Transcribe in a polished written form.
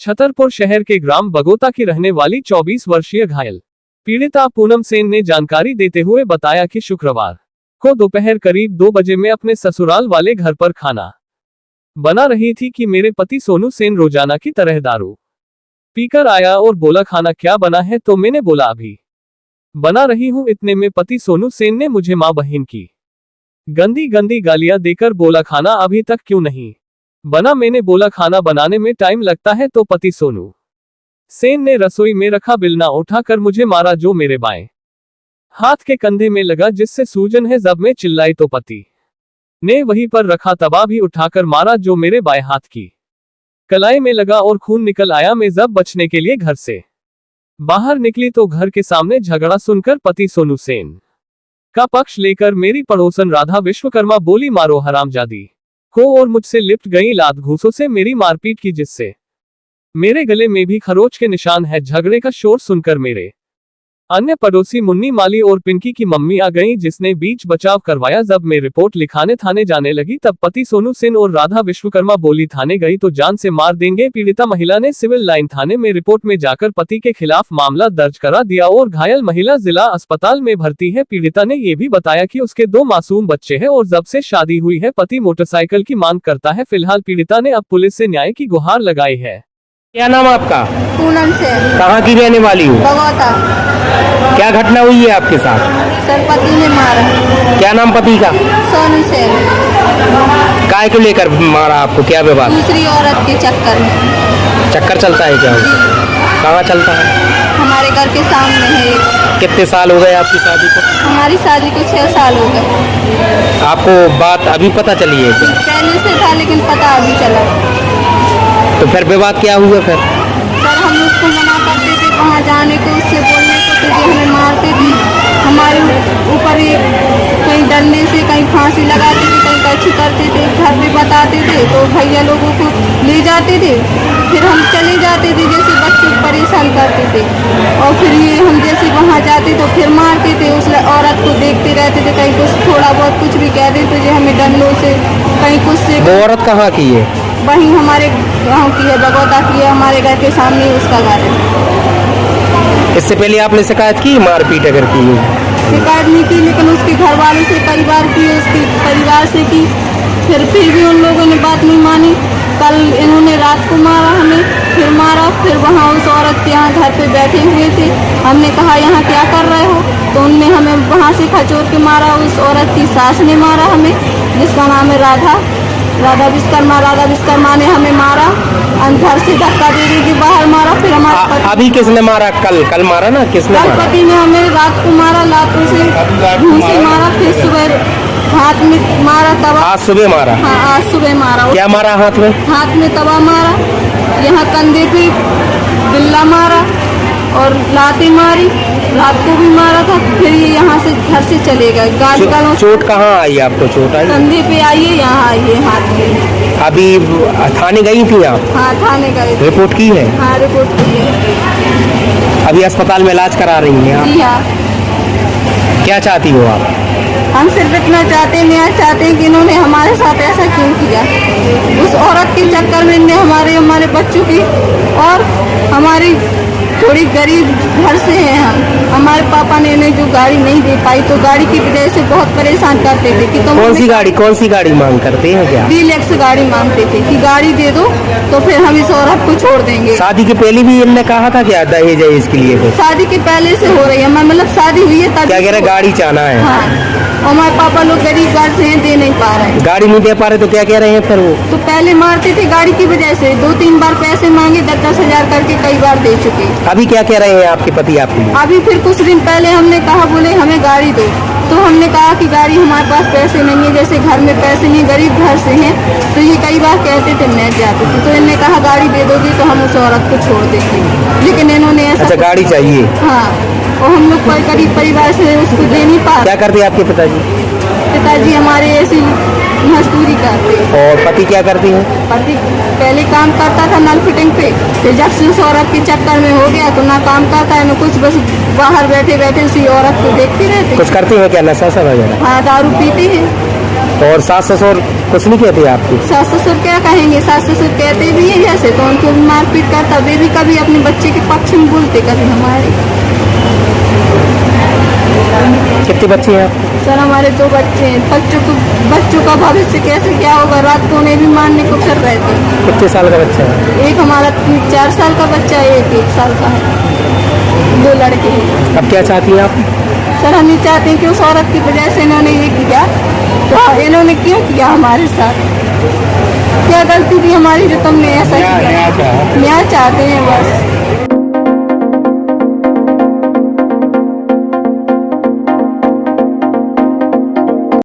छतरपुर शहर के ग्राम बगोता की रहने वाली 24 वर्षीय घायल पीड़िता पूनम सेन ने जानकारी देते हुए बताया कि शुक्रवार को दोपहर करीब 2 बजे में अपने ससुराल वाले घर पर खाना बना रही थी कि मेरे पति सोनू सेन रोजाना की तरह दारू पीकर आया और बोला खाना क्या बना है, तो मैंने बोला अभी बना रही हूं। इतने में पति सोनू सेन ने मुझे मां बहन की गंदी गंदी गालियां देकर बोला खाना अभी तक क्यों नहीं बना। मैंने बोला खाना बनाने में टाइम लगता है, तो पति सोनू सेन ने रसोई में रखा बिलना उठाकर मुझे मारा, जो मेरे बाएं हाथ के कंधे में लगा, जिससे सूजन है। जब मैं चिल्लाई तो पति ने वहीं पर रखा तवा भी उठाकर मारा, जो मेरे बाएं हाथ की कलाई में लगा और खून निकल आया। मैं जब बचने के लिए घर से बाहर निकली तो घर के सामने झगड़ा सुनकर पति सोनू सेन का पक्ष लेकर मेरी पड़ोसन राधा विश्वकर्मा बोली मारो हरामजादी को, और मुझसे लिपट गई। लात घूंसों से मेरी मारपीट की, जिससे मेरे गले में भी खरोच के निशान है। झगड़े का शोर सुनकर मेरे अन्य पड़ोसी मुन्नी माली और पिंकी की मम्मी आ गईं, जिसने बीच बचाव करवाया। जब मैं रिपोर्ट लिखाने थाने जाने लगी तब पति सोनू सेन और राधा विश्वकर्मा बोली थाने गई तो जान से मार देंगे। पीड़िता महिला ने सिविल लाइन थाने में रिपोर्ट में जाकर पति के खिलाफ मामला दर्ज करा दिया और घायल महिला जिला अस्पताल में भर्ती है। पीड़िता ने ये भी बताया कि उसके 2 मासूम बच्चे हैं और जब से शादी हुई है पति मोटरसाइकिल की मांग करता है। फिलहाल पीड़िता ने अब पुलिस से न्याय की गुहार लगाई है। क्या नाम आपका? पूनम सेन। कहाँ की रहने वाली हो? बगोता। क्या घटना हुई है आपके साथ? सर पति ने मारा। क्या नाम पति का? सोनू सेन। काय को लेकर मारा आपको, क्या विवाद? दूसरी औरत के चक्कर में। चक्कर चलता है क्या? कहाँ चलता है? हमारे घर के सामने है। कितने साल हो गए आपकी शादी को? हमारी शादी को 6 साल हो गए। आपको बात अभी पता चली है क्या? पहले से था लेकिन पता अभी चला। तो फिर विवाद क्या हुआ फिर? सर हम उसको मना करते थे वहाँ जाने को, उससे बोलने को, तो ये हमें मारते थे। हमारे ऊपर कहीं डंडे से कहीं फांसी लगाते थे, कहीं कैसी करते थे। घर पे बताते थे तो भैया लोगों को ले जाते थे, फिर हम चले जाते थे। जैसे बच्चों को परेशान करते थे और फिर ये हम जैसे वहाँ जाते तो फिर मारते थे। उस औरत को देखते रहते थे, कहीं कुछ थोड़ा बहुत कुछ भी कह देते थे हमें डंडों से, कहीं कुछ से। वो औरत कहाँ की है? वहीं हमारे गांव की है, बगोता की है। हमारे घर के सामने उसका घर है। इससे पहले आपने शिकायत की मारपीट अगर की? शिकायत नहीं की, लेकिन उसके घर वालों से कई बार की, उसके परिवार से की, फिर भी उन लोगों ने बात नहीं मानी। कल इन्होंने रात को मारा हमें, फिर मारा। फिर वहाँ उस औरत के यहाँ घर पे बैठे हुए थे। हमने कहा यहाँ क्या कर रहे हो, तो उनने हमें वहाँ से खचोर के मारा। उस औरत की सास ने मारा हमें, जिसका नाम है राधा विश्वकर्मा। राधा विश्वकर्मा ने हमें मारा, घर से धक्का दे दी, बाहर मारा। फिर हमारे अभी किसने मारा? कल मारा ना, किसने मारा? पति ने हमें रात को मारा, लातों से मुंह से मारा। फिर सुबह हाथ में मारा तवा। आज सुबह मारा? हाँ आज सुबह मारा। क्या मारा हाथ में? हाथ में तवा मारा, यहाँ कंधे पे बिल्ला मारा और लातें मारी। रात को भी मारा था। फिर ये यहाँ से घर से चले गए। गाली चोट कहाँ आई आपको? चोट आई कंधे पे आई है, यहाँ आई है हाथ में। अभी थाने गई थी आप? हाँ थाने गए। रिपोर्ट की है? हाँ रिपोर्ट की है। अभी अस्पताल में इलाज करा रही हैं आप? जी हाँ। क्या चाहती हो आप? हम सिर्फ इतना चाहते हैं कि इन्होंने हमारे साथ ऐसा क्यों किया। उस औरत के चक्कर में इन्हें हमारे बच्चों की, और हमारी थोड़ी गरीब घर से हैं हम। हमारे पापा ने इन्हें जो गाड़ी नहीं दे पाई, तो गाड़ी की वजह से बहुत परेशान करते थे कि तुम कौन सी गाड़ी मांग करते हैं क्या? डीलक्स गाड़ी मांगते थे कि गाड़ी दे दो तो फिर हम इस औरत को छोड़ देंगे। शादी के पहले भी इनने कहा था क्या दहेज है इसके लिए? शादी के पहले से हो रही है, मतलब शादी हुई है तब। क्या कह रहे? गाड़ी चाहना है। हाँ, हमारे पापा लोग गरीब घर से हैं, दे नहीं पा रहे हैं। गाड़ी नहीं दे पा रहे तो क्या कह रहे हैं फिर? वो तो पहले मारते थे गाड़ी की वजह से। 2-3 बार पैसे मांगे, 10-10 हजार करके कई बार दे चुके। अभी क्या कह रहे हैं आपके पति आपके? अभी फिर कुछ दिन पहले हमने कहा, बोले हमें गाड़ी दो, तो हमने कहा कि गाड़ी हमारे पास पैसे नहीं है, जैसे घर में पैसे नहीं, गरीब घर से हैं। तो ये कई बार कहते थे मैं जाते थे, तो इन्होंने कहा गाड़ी दे दोगी तो हम उस औरत को छोड़ देंगे, लेकिन इन्होंने ऐसा। अच्छा गाड़ी चाहिए? हाँ, और हम लोग कोई गरीब परिवार से उसको दे नहीं पा। क्या करते आपके पिताजी? पिताजी हमारे ऐसी मजदूरी करते। और पति क्या करती हैं? पति पहले काम करता था नल फिटिंग पे, फिर जब से उस औरत के चक्कर में हो गया तो ना काम करता है ना कुछ, बस बाहर बैठे बैठे उसी औरत को देखते रहते। कुछ करती हैं क्या? नशा वगैरह? हाँ दारू पीती है। और सास ससुर कुछ नहीं कहते आपकी? सास ससुर क्या कहेंगे, सास ससुर कहते भी है जैसे तो उनको भी मारपीट करता, वे भी कभी अपने बच्चे के पक्ष में बोलते, कभी हमारे। कितने बच्चे हैं आपके? सर हमारे 2 बच्चे हैं। बच्चों का भविष्य कैसे क्या होगा, रात को उन्हें भी मारने को फिर रहे थे। कितने साल का बच्चा है? एक हमारा 4 साल का बच्चा है, एक 1 साल का है, 2 लड़के हैं। अब क्या चाहती हैं आप? सर हम ये चाहते हैं कि उस औरत की वजह से इन्होंने ये किया, तो इन्होंने क्यों किया हमारे साथ, क्या गलती थी हमारी जो तुमने ऐसा किया? न्याय चाहते हैं बस।